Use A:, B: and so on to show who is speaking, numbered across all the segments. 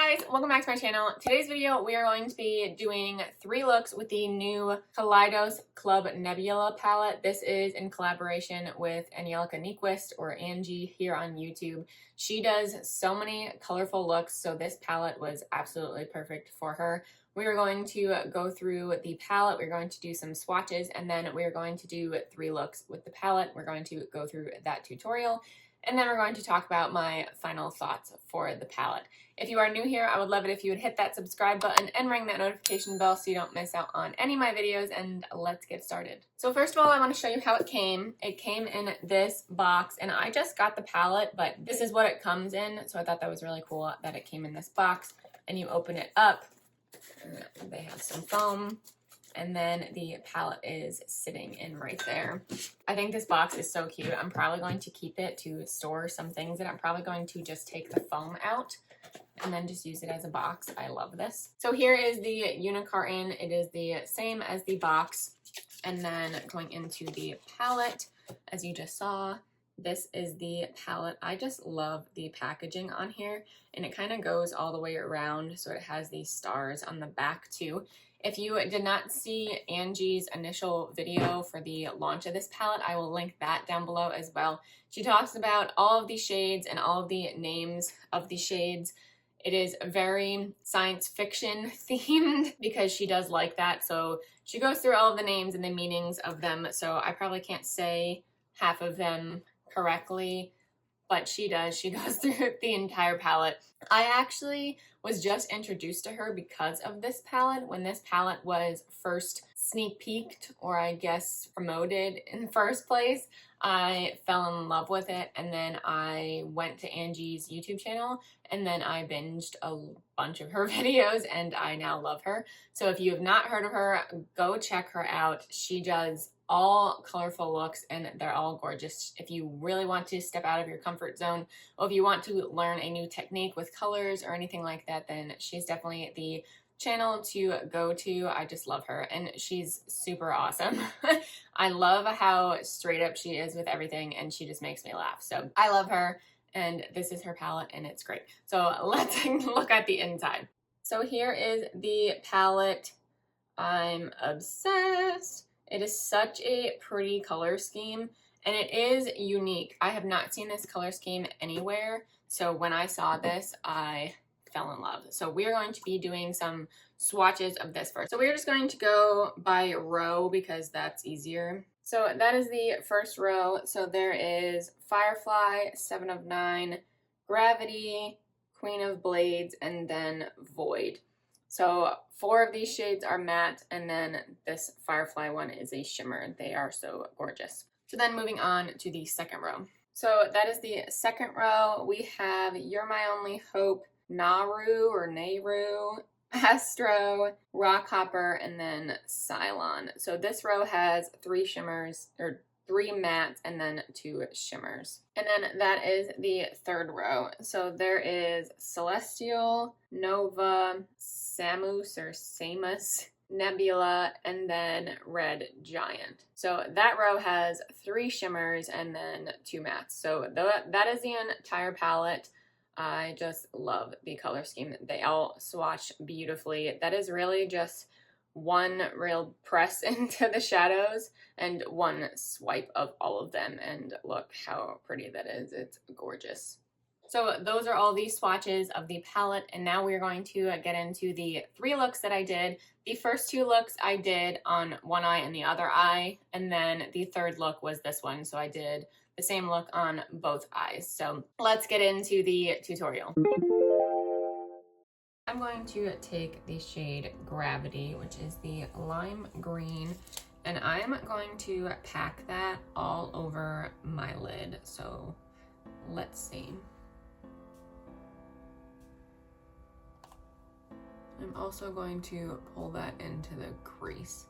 A: Hey guys, welcome back to my channel. Today's video we are going to be doing 3 looks with the new Kaleidos Club Nebula palette. This is in collaboration with Angelica Nyqvist, or Angie, here on YouTube. She does so many colorful looks, so this palette was absolutely perfect for her. We are going to go through the palette, we're going to do some swatches, and then we are going to do 3 looks with the palette. We're going to go through that tutorial, and then we're going to talk about my final thoughts for the palette. If you are new here, I would love it if you would hit that subscribe button and ring that notification bell so you don't miss out on any of my videos, and let's get started. So first of all, I want to show you how it came. It came in this box, and I just got the palette, but this is what it comes in, so I thought that was really cool that it came in this box. And you open it up, and they have some foam, and then the palette is sitting in right there. I think this box is so cute. I'm probably going to keep it to store some things, and I'm probably going to just take the foam out and then just use it as a box. I love this. So here is the unicarton. It is the same as the box. And then going into the palette, as you just saw, this is the palette. I just love the packaging on here, and it kind of goes all the way around, so it has these stars on the back too. If you did not see Angie's initial video for the launch of this palette, I will link that down below as well. She talks about all of the shades and all of the names of the shades. It is very science fiction themed because she does like that. So she goes through all of the names and the meanings of them. So I probably can't say half of them correctly, but she does. She goes through the entire palette. I actually was just introduced to her because of this palette. When this palette was first sneak peeked, or I guess promoted in the first place, I fell in love with it, and then I went to Angie's YouTube channel, and then I binged a bunch of her videos, and I now love her. So if you have not heard of her, go check her out. She does all colorful looks, and they're all gorgeous. If you really want to step out of your comfort zone, or if you want to learn a new technique with colors or anything like that, then she's definitely the channel to go to. I just love her, and she's super awesome. I love how straight up she is with everything, and she just makes me laugh. So I love her, and this is her palette, and it's great. So let's look at the inside. So here is the palette. I'm obsessed. It is such a pretty color scheme, and it is unique. I have not seen this color scheme anywhere, so when I saw this, I fell in love. So we're going to be doing some swatches of this first. So we're just going to go by row because that's easier. So that is the first row. So there is Firefly, 7 of 9, Gravity, Queen of Blades, and then Void. So 4 of these shades are matte, and then this Firefly one is a shimmer. They are so gorgeous. So then moving on to the second row. So that is the second row. We have You're My Only Hope, Naru or Nehru, Astro, Rockhopper, and then Cylon. So this row has 3 shimmers, or 3 mattes, and then 2 shimmers. And then that is the third row. So there is Celestial, Nova, Samus or Samus, Nebula, and then Red Giant. So that row has 3 shimmers and then 2 mattes. So that is the entire palette. I just love the color scheme. They all swatch beautifully. That is really just one real press into the shadows and one swipe of all of them, and look how pretty that is. It's gorgeous. So those are all the swatches of the palette, and now we're going to get into the 3 looks that I did. The first 2 looks I did on one eye and the other eye, and then the third look was this one, so I did the same look on both eyes. So let's get into the tutorial. I'm going to take the shade Gravity, which is the lime green, and I'm going to pack that all over my lid. So let's see. I'm also going to pull that into the crease.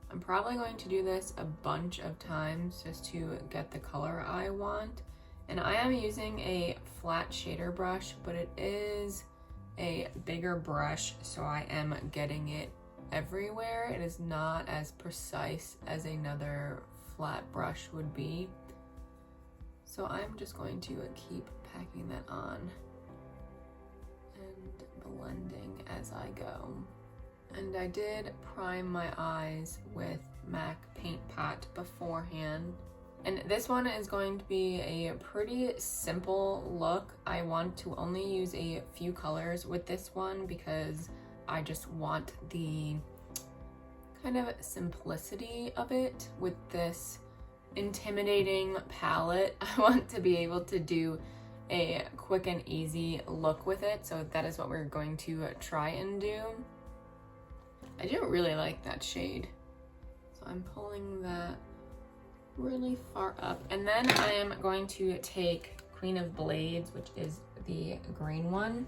A: I'm probably going to do this a bunch of times just to get the color I want. And I am using a flat shader brush, but it is a bigger brush, so I am getting it everywhere. It is not as precise as another flat brush would be. So I'm just going to keep packing that on. And as I go. And I did prime my eyes with MAC Paint Pot beforehand. And this one is going to be a pretty simple look. I want to only use a few colors with this one because I just want the kind of simplicity of it with this intimidating palette. I want to be able to do a quick and easy look with it, so that is what we're going to try and do. I do really like that shade, so I'm pulling that really far up, and then I am going to take Queen of Blades, which is the green one,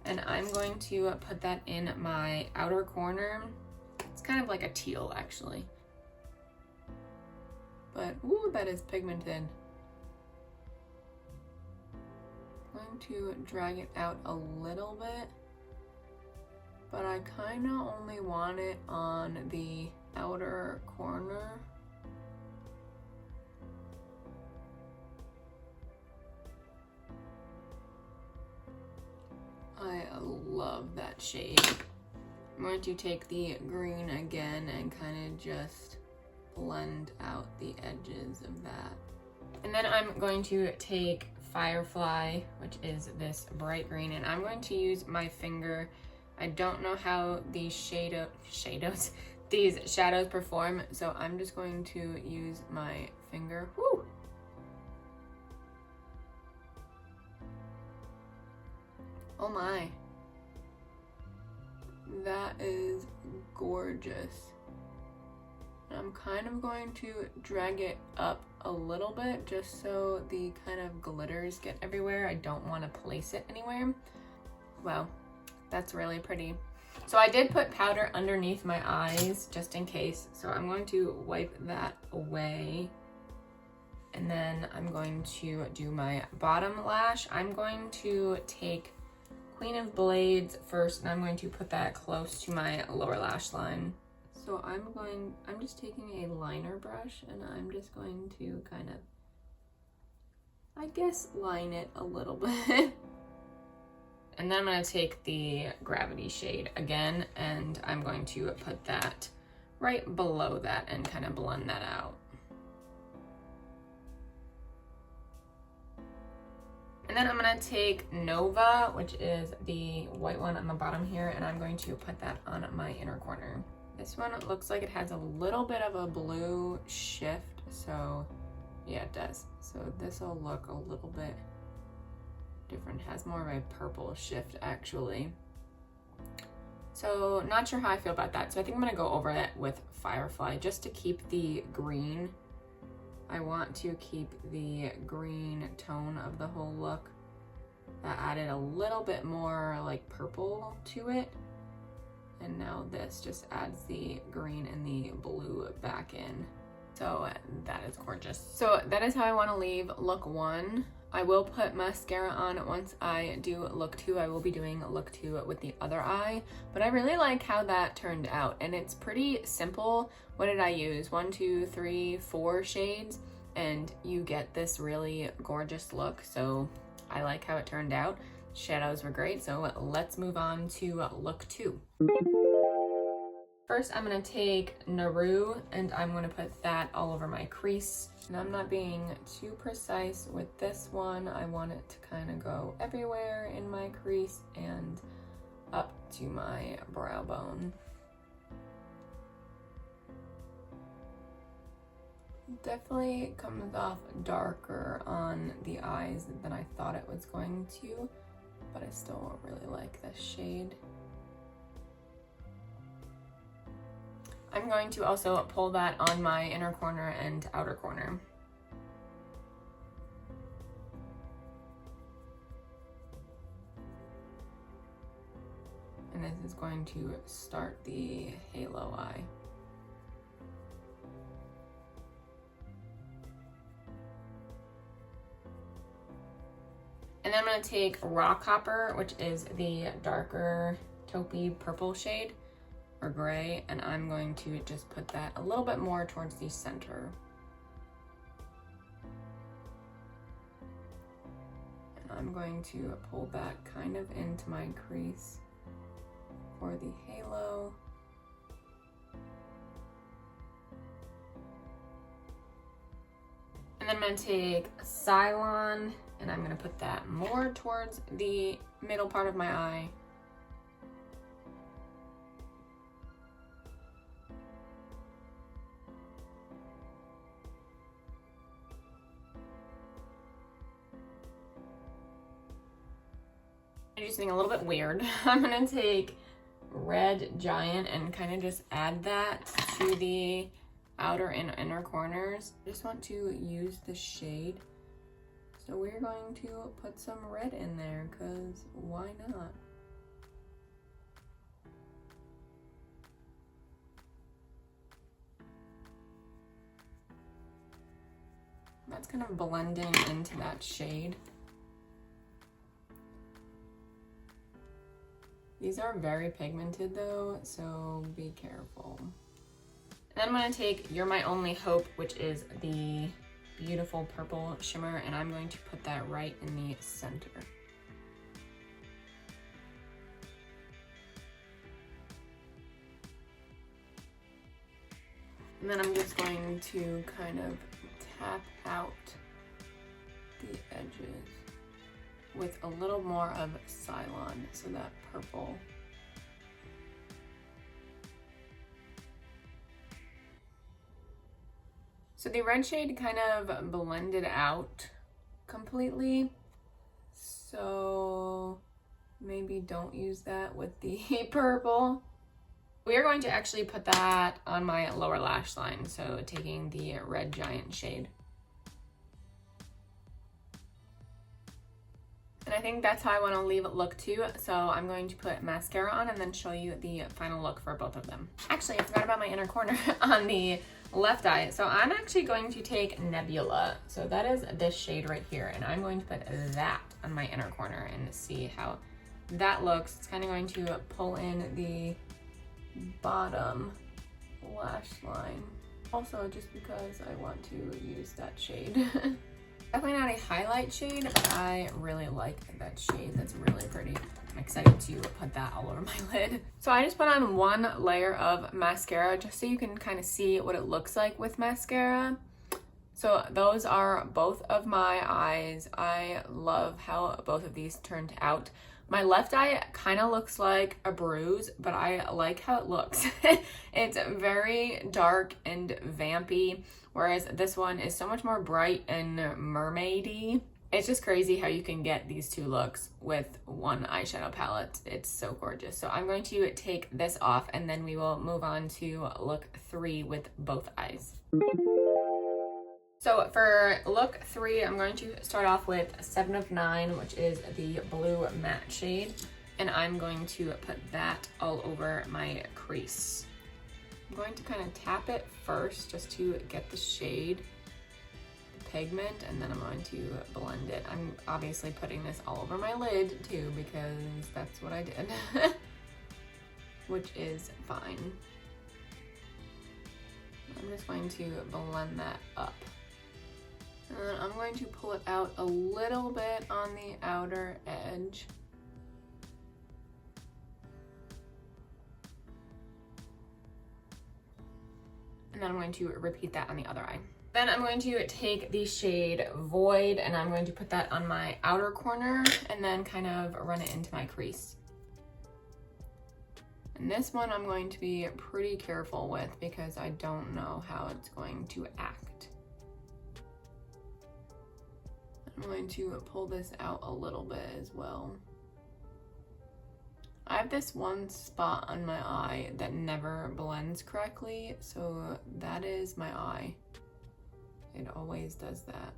A: and I'm going to put that in my outer corner. It's kind of like a teal actually, but ooh, that is pigmented. I'm going to drag it out a little bit, but I kind of only want it on the outer corner. I love that shade. I'm going to take the green again and kind of just blend out the edges of that. And then I'm going to take Firefly, which is this bright green, and I'm going to use my finger. I don't know how these shadows perform, so I'm just going to use my finger. Woo! Oh my, that is gorgeous. I'm kind of going to drag it up a little bit just so the kind of glitters get everywhere. I don't want to place it anywhere. Wow, that's really pretty. So I did put powder underneath my eyes just in case, so I'm going to wipe that away. And then I'm going to do my bottom lash. I'm going to take Queen of Blades first, and I'm going to put that close to my lower lash line. So I'm just taking a liner brush, and I'm just going to kind of, I guess, line it a little bit. And then I'm going to take the Gravity shade again, and I'm going to put that right below that and kind of blend that out. And then I'm going to take Nova, which is the white one on the bottom here, and I'm going to put that on my inner corner. This one looks like it has a little bit of a blue shift, so yeah, it does. So this will look a little bit different. It has more of a purple shift actually. So not sure how I feel about that. So I think I'm going to go over it with Firefly just to keep the green. I want to keep the green tone of the whole look. That added a little bit more like purple to it. And now this just adds the green and the blue back in. So that is gorgeous. So that is how I want to leave look 1. I will put mascara on once I do look 2. I will be doing look 2 with the other eye, but I really like how that turned out, and it's pretty simple. What did I use? 1, 2, 3, 4 shades, and you get this really gorgeous look. So I like how it turned out. Shadows were great, so let's move on to look 2. First, I'm going to take Naru, and I'm going to put that all over my crease. And I'm not being too precise with this one. I want it to kind of go everywhere in my crease and up to my brow bone. Definitely comes off darker on the eyes than I thought it was going to, but I still really like this shade. I'm going to also pull that on my inner corner and outer corner. And this is going to start the halo eye. And then I'm going to take Rock Hopper, which is the darker taupey purple shade, or gray, and I'm going to just put that a little bit more towards the center. And I'm going to pull that kind of into my crease. for the halo. And then I'm going to take Cylon, and I'm going to put that more towards the middle part of my eye. I do something a little bit weird. I'm going to take Red Giant and kind of just add that to the outer and inner corners. I just want to use the shade. So we're going to put some red in there, because why not? That's kind of blending into that shade. These are very pigmented though, so be careful. And then I'm gonna take You're My Only Hope, which is the beautiful purple shimmer, and I'm going to put that right in the center. And then I'm just going to kind of tap out the edges with a little more of Cylon, so that purple. So the red shade kind of blended out completely, so maybe don't use that with the purple. We are going to actually put that on my lower lash line, so taking the Red Giant shade. And I think that's how I want to leave it look too. So I'm going to put mascara on and then show you the final look for both of them. Actually, I forgot about my inner corner on the left eye. So I'm actually going to take Nebula. So that is this shade right here. And I'm going to put that on my inner corner and see how that looks. It's kind of going to pull in the bottom lash line. Also, just because I want to use that shade. Definitely not a highlight shade, but I really like that shade. That's really pretty. I'm excited to put that all over my lid. So I just put on one layer of mascara just so you can kind of see what it looks like with mascara. So those are both of my eyes. I love how both of these turned out. My left eye kind of looks like a bruise, but I like how it looks. It's very dark and vampy, whereas this one is so much more bright and mermaidy. It's just crazy how you can get these two looks with one eyeshadow palette. It's so gorgeous. So I'm going to take this off and then we will move on to look 3 with both eyes. So for look 3, I'm going to start off with 7 of 9, which is the blue matte shade. And I'm going to put that all over my crease. I'm going to kind of tap it first just to get the shade, the pigment, and then I'm going to blend it. I'm obviously putting this all over my lid too because that's what I did, which is fine. I'm just going to blend that up. And then I'm going to pull it out a little bit on the outer edge. And then I'm going to repeat that on the other eye. Then I'm going to take the shade Void and I'm going to put that on my outer corner and then kind of run it into my crease. And this one I'm going to be pretty careful with because I don't know how it's going to act. I'm going to pull this out a little bit as well. I have this one spot on my eye that never blends correctly, so that is my eye. It always does that.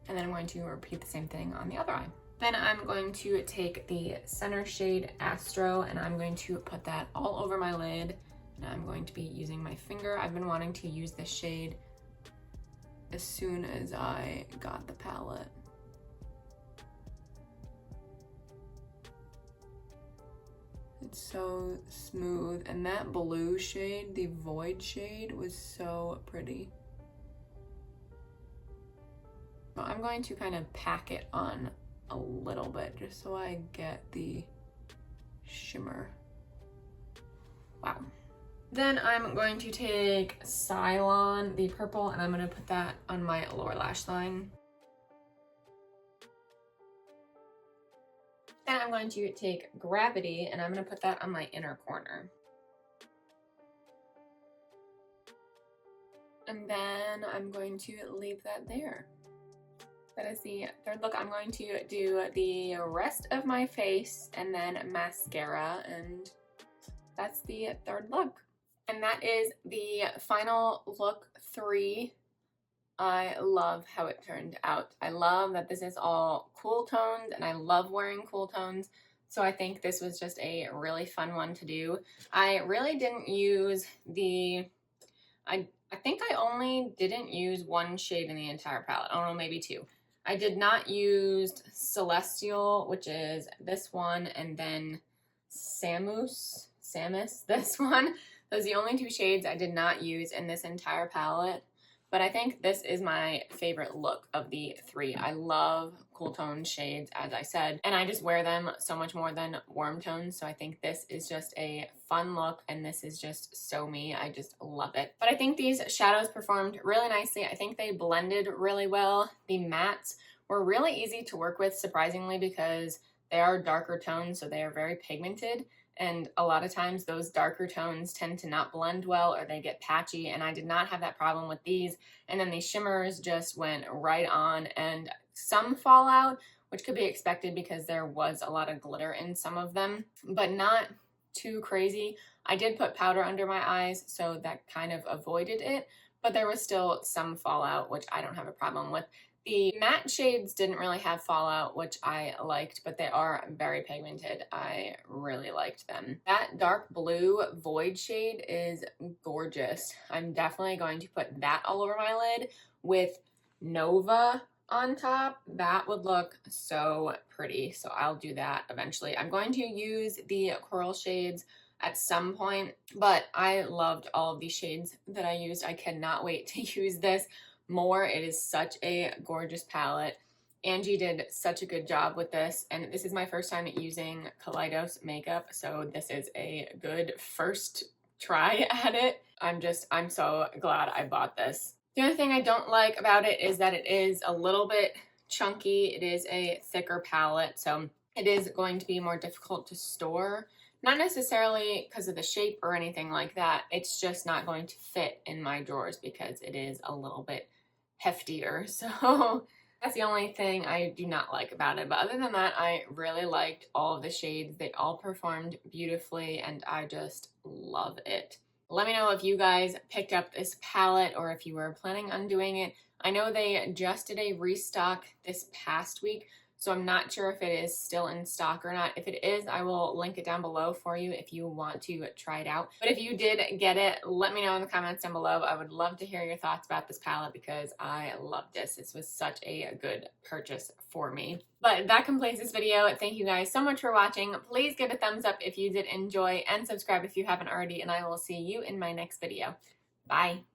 A: And then I'm going to repeat the same thing on the other eye. Then I'm going to take the center shade Astro and I'm going to put that all over my lid. And I'm going to be using my finger. I've been wanting to use this shade as soon as I got the palette. It's so smooth, and that blue shade, the Void shade, was so pretty. Well, I'm going to kind of pack it on a little bit just so I get the shimmer. Wow. Then I'm going to take Cylon, the purple, and I'm going to put that on my lower lash line. Then I'm going to take Gravity, and I'm going to put that on my inner corner. And then I'm going to leave that there. That is the third look. I'm going to do the rest of my face and then mascara, and that's the third look. And that is the final look 3. I love how it turned out. I love that this is all cool tones, and I love wearing cool tones. So I think this was just a really fun one to do. I really didn't use the, I think I only didn't use one shade in the entire palette. I don't know, maybe 2. I did not use Celestial, which is this one, and then Samus, this one. Those are the only 2 shades I did not use in this entire palette. But I think this is my favorite look of the 3. I love cool tone shades, as I said, and I just wear them so much more than warm tones. So I think this is just a fun look, and this is just so me. I just love it. But I think these shadows performed really nicely. I think they blended really well. The mattes were really easy to work with, surprisingly, because they are darker tones, so they are very pigmented. And a lot of times those darker tones tend to not blend well, or they get patchy, and I did not have that problem with these. And then these shimmers just went right on, and some fallout, which could be expected because there was a lot of glitter in some of them, but not too crazy. I did put powder under my eyes, so that kind of avoided it, but there was still some fallout, which I don't have a problem with. The matte shades didn't really have fallout, which I liked, but they are very pigmented. I really liked them. That dark blue Void shade is gorgeous. I'm definitely going to put that all over my lid with Nova on top. That would look so pretty, so I'll do that eventually. I'm going to use the coral shades at some point, but I loved all of these shades that I used. I cannot wait to use this more. It is such a gorgeous palette. Angie did such a good job with this, and this is my first time using Kaleidos makeup, so this is a good first try at it. I'm so glad I bought this. The only thing I don't like about it is that it is a little bit chunky. It is a thicker palette, so it is going to be more difficult to store. Not necessarily because of the shape or anything like that. It's just not going to fit in my drawers because it is a little bit heftier. So that's the only thing I do not like about it. But other than that, I really liked all of the shades. They all performed beautifully, and I just love it. Let me know if you guys picked up this palette or if you were planning on doing it. I know they just did a restock this past week, so I'm not sure if it is still in stock or not. If it is, I will link it down below for you if you want to try it out. But if you did get it, let me know in the comments down below. I would love to hear your thoughts about this palette because I loved this. This was such a good purchase for me. But that completes this video. Thank you guys so much for watching. Please give it a thumbs up if you did enjoy, and subscribe if you haven't already, and I will see you in my next video. Bye.